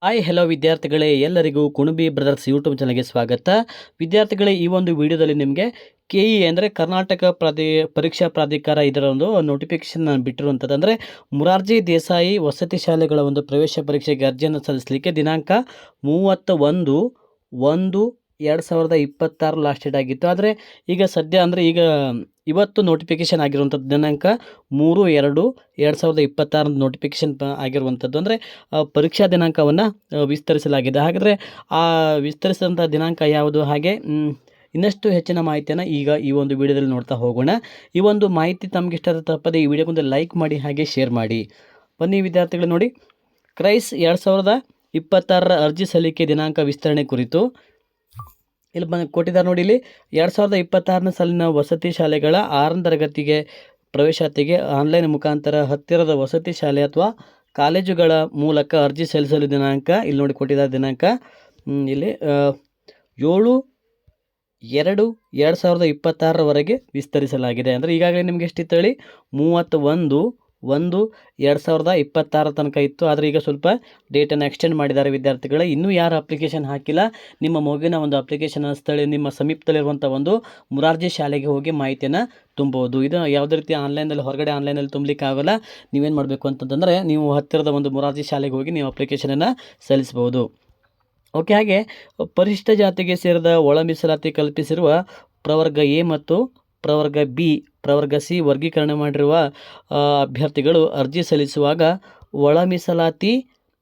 Hi hello ವಿದ್ಯಾರ್ಥಿಗಳೇ, ಎಲ್ಲರಿಗೂ Kunbi brothers YouTube ಚಾನಲ್ಗೆ ಸ್ವಾಗತ. ವಿದ್ಯಾರ್ಥಿಗಳೇ, ಈ ಒಂದು ವಿಡಿಯೋದಲ್ಲಿ ನಿಮಗೆ KE ಅಂದರೆ ಕರ್ನಾಟಕ ಪರೀಕ್ಷಾ ಪ್ರಾಧಿಕಾರ ಇದರ ಒಂದು ನೋಟಿಫಿಕೇಶನ್ ಬಿಟ್ಟಿರುವಂಥದ್ದು. ಅಂದರೆ ಮೊರಾರ್ಜಿ ದೇಸಾಯಿ ವಸತಿ ಶಾಲೆಗಳ ಒಂದು ಪ್ರವೇಶ ಪರೀಕ್ಷೆಗೆ ಅರ್ಜಿಯನ್ನು ಸಲ್ಲಿಸಲಿಕ್ಕೆ ದಿನಾಂಕ 31/1/2026 ಲಾಸ್ಟ್ ಡೇಟ್ ಆಗಿತ್ತು. ಆದರೆ ಈಗ ಸದ್ಯ ಅಂದರೆ ಇವತ್ತು ನೋಟಿಫಿಕೇಶನ್ ಆಗಿರುವಂಥದ್ದು ದಿನಾಂಕ 3/2/2026 ನೋಟಿಫಿಕೇಶನ್ ಆಗಿರುವಂಥದ್ದು. ಅಂದರೆ ಪರೀಕ್ಷಾ ದಿನಾಂಕವನ್ನು ವಿಸ್ತರಿಸಲಾಗಿದೆ. ಹಾಗಾದರೆ ಆ ವಿಸ್ತರಿಸಿದಂಥ ದಿನಾಂಕ ಯಾವುದು, ಹಾಗೆ ಇನ್ನಷ್ಟು ಹೆಚ್ಚಿನ ಮಾಹಿತಿಯನ್ನು ಈಗ ಈ ಒಂದು ವಿಡಿಯೋದಲ್ಲಿ ನೋಡ್ತಾ ಹೋಗೋಣ. ಈ ಒಂದು ಮಾಹಿತಿ ತಮಗೆ ಇಷ್ಟ ತಪ್ಪದೆ ಈ ವಿಡಿಯೋಗೊಂದು ಲೈಕ್ ಮಾಡಿ ಹಾಗೆ ಶೇರ್ ಮಾಡಿ. ಬನ್ನಿ ವಿದ್ಯಾರ್ಥಿಗಳು, ನೋಡಿ, ಕ್ರೈಸ್ 2026 ಅರ್ಜಿ ಸಲ್ಲಿಕೆ ದಿನಾಂಕ ವಿಸ್ತರಣೆ ಕುರಿತು ಇಲ್ಲಿ ಕೊಟ್ಟಿದ್ದಾರೆ. ನೋಡಿ, ಇಲ್ಲಿ 2026 ಸಾಲಿನ ವಸತಿ ಶಾಲೆಗಳ 6ನೇ ತರಗತಿಗೆ ಪ್ರವೇಶಾತಿಗೆ ಆನ್ಲೈನ್ ಮುಖಾಂತರ ಹತ್ತಿರದ ವಸತಿ ಶಾಲೆ ಅಥವಾ ಕಾಲೇಜುಗಳ ಮೂಲಕ ಅರ್ಜಿ ಸಲ್ಲಿಸಲು ದಿನಾಂಕ ಇಲ್ಲಿ ನೋಡಿ ಕೊಟ್ಟಿದ್ದಾರೆ. ದಿನಾಂಕ ಇಲ್ಲಿ 7/2/2026 ವಿಸ್ತರಿಸಲಾಗಿದೆ. ಅಂದರೆ ಈಗಾಗಲೇ ನಿಮಗೆ ಎಷ್ಟಿತ್ತು ಹೇಳಿ, 31/1/2026 ತನಕ ಇತ್ತು. ಆದರೆ ಈಗ ಸ್ವಲ್ಪ ಡೇಟನ್ನು ಎಕ್ಸ್ಟೆಂಡ್ ಮಾಡಿದ್ದಾರೆ ವಿದ್ಯಾರ್ಥಿಗಳೇ. ಇನ್ನೂ ಯಾರು ಅಪ್ಲಿಕೇಶನ್ ಹಾಕಿಲ್ಲ, ನಿಮ್ಮ ಮಗುವಿನ ಒಂದು ಅಪ್ಲಿಕೇಶನ್ ನಿಮ್ಮ ಸಮೀಪದಲ್ಲಿರುವಂಥ ಒಂದು ಮೊರಾರ್ಜಿ ಶಾಲೆಗೆ ಹೋಗಿ ಮಾಹಿತಿಯನ್ನು ತುಂಬಬಹುದು. ಇದು ಯಾವುದೇ ರೀತಿ ಆನ್ಲೈನಲ್ಲಿ ಹೊರಗಡೆ ಆನ್ಲೈನಲ್ಲಿ ತುಂಬಲಿಕ್ಕೆ ಆಗೋಲ್ಲ. ನೀವೇನು ಮಾಡಬೇಕು ಅಂತಂದರೆ, ನೀವು ಹತ್ತಿರದ ಒಂದು ಮೊರಾರ್ಜಿ ಶಾಲೆಗೆ ಹೋಗಿ ನೀವು ಅಪ್ಲಿಕೇಶನನ್ನು ಸಲ್ಲಿಸಬಹುದು. ಓಕೆ. ಹಾಗೆ ಪರಿಶಿಷ್ಟ ಜಾತಿಗೆ ಸೇರಿದ ಒಳ ಮೀಸಲಾತಿ ಕಲ್ಪಿಸಿರುವ ಪ್ರವರ್ಗ ಎ ಮತ್ತು ಪ್ರವರ್ಗ ಬಿ, ಪ್ರವರ್ಗ ಸಿ ವರ್ಗೀಕರಣ ಮಾಡಿರುವ ಅಭ್ಯರ್ಥಿಗಳು ಅರ್ಜಿ ಸಲ್ಲಿಸುವಾಗ ಒಳ ಮೀಸಲಾತಿ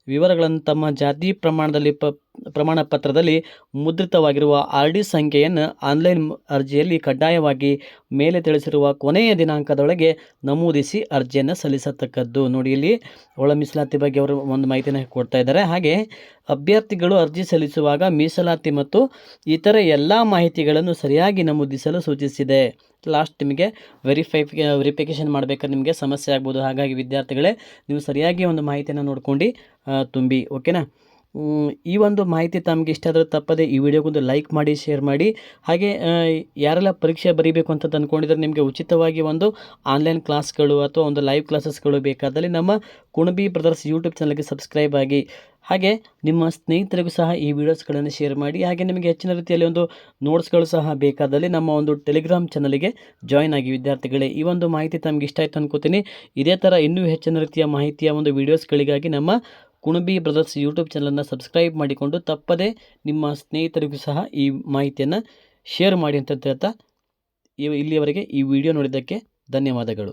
ವಿವರಗಳನ್ನು ತಮ್ಮ ಜಾತಿ ಪ್ರಮಾಣ ಪತ್ರದಲ್ಲಿ ಮುದ್ರಿತವಾಗಿರುವ RD ಸಂಖ್ಯೆಯನ್ನು ಆನ್ಲೈನ್ ಅರ್ಜಿಯಲ್ಲಿ ಕಡ್ಡಾಯವಾಗಿ ಮೇಲೆ ತಿಳಿಸಿರುವ ಕೊನೆಯ ದಿನಾಂಕದೊಳಗೆ ನಮೂದಿಸಿ ಅರ್ಜಿಯನ್ನು ಸಲ್ಲಿಸತಕ್ಕದ್ದು. ನೋಡಿ, ಇಲ್ಲಿ ಒಳ ಮೀಸಲಾತಿ ಬಗ್ಗೆ ಅವರು ಒಂದು ಮಾಹಿತಿಯನ್ನು ಕೊಡ್ತಾ ಇದ್ದಾರೆ. ಹಾಗೆ ಅಭ್ಯರ್ಥಿಗಳು ಅರ್ಜಿ ಸಲ್ಲಿಸುವಾಗ ಮೀಸಲಾತಿ ಮತ್ತು ಇತರೆ ಎಲ್ಲ ಮಾಹಿತಿಗಳನ್ನು ಸರಿಯಾಗಿ ನಮೂದಿಸಲು ಸೂಚಿಸಿದೆ. ಲಾಸ್ಟ್ ನಿಮಗೆ ವೆರಿಫಿಕೇಷನ್ ಮಾಡಬೇಕಾದ್ರೆ ನಿಮಗೆ ಸಮಸ್ಯೆ ಆಗ್ಬೋದು. ಹಾಗಾಗಿ ವಿದ್ಯಾರ್ಥಿಗಳೇ, ನೀವು ಸರಿಯಾಗಿ ಒಂದು ಮಾಹಿತಿಯನ್ನು ನೋಡ್ಕೊಂಡು ತುಂಬಿ. ಓಕೆನಾ? ಈ ಒಂದು ಮಾಹಿತಿ ತಮಗೆ ಇಷ್ಟ ಆದರೆ ತಪ್ಪದೆ ಈ ವಿಡಿಯೋಗೊಂದು ಲೈಕ್ ಮಾಡಿ, ಶೇರ್ ಮಾಡಿ. ಹಾಗೆ ಯಾರೆಲ್ಲ ಪರೀಕ್ಷೆ ಬರೀಬೇಕು ಅಂತ ಅಂದ್ಕೊಂಡಿದ್ರೆ, ನಿಮಗೆ ಉಚಿತವಾಗಿ ಒಂದು ಆನ್ಲೈನ್ ಕ್ಲಾಸ್ಗಳು ಅಥವಾ ಒಂದು ಲೈವ್ ಕ್ಲಾಸಸ್ಗಳು ಬೇಕಾದಲ್ಲಿ ನಮ್ಮ ಕುಣಬಿ ಬ್ರದರ್ಸ್ ಯೂಟ್ಯೂಬ್ ಚಾನಲ್ಗೆ ಸಬ್ಸ್ಕ್ರೈಬ್ ಆಗಿ. ಹಾಗೆ ನಿಮ್ಮ ಸ್ನೇಹಿತರಿಗೂ ಸಹ ಈ ವಿಡಿಯೋಸ್ಗಳನ್ನು ಶೇರ್ ಮಾಡಿ. ಹಾಗೆ ನಿಮಗೆ ಹೆಚ್ಚಿನ ರೀತಿಯಲ್ಲಿ ಒಂದು ನೋಟ್ಸ್ಗಳು ಸಹ ಬೇಕಾದಲ್ಲಿ ನಮ್ಮ ಒಂದು ಟೆಲಿಗ್ರಾಮ್ ಚಾನಲ್ಗೆ ಜಾಯ್ನ್ ಆಗಿ ವಿದ್ಯಾರ್ಥಿಗಳೇ. ಈ ಒಂದು ಮಾಹಿತಿ ತಮಗೆ ಇಷ್ಟ ಆಯಿತು ಅನ್ಕೋತೀನಿ. ಇದೇ ಥರ ಇನ್ನೂ ಹೆಚ್ಚಿನ ರೀತಿಯ ಮಾಹಿತಿಯ ಒಂದು ವಿಡಿಯೋಸ್ಗಳಿಗಾಗಿ ನಮ್ಮ ಕುಣಬಿ ಬ್ರದರ್ಸ್ ಯೂಟ್ಯೂಬ್ ಚಾನಲನ್ನು ಸಬ್ಸ್ಕ್ರೈಬ್ ಮಾಡಿಕೊಂಡು ತಪ್ಪದೆ ನಿಮ್ಮ ಸ್ನೇಹಿತರಿಗೂ ಸಹ ಈ ಮಾಹಿತಿಯನ್ನು ಶೇರ್ ಮಾಡಿ ಅಂತ ಹೇಳ್ತಾ ಇಲ್ಲಿಯವರೆಗೆ ಈ ವಿಡಿಯೋ ನೋಡಿದ್ದಕ್ಕೆ ಧನ್ಯವಾದಗಳು.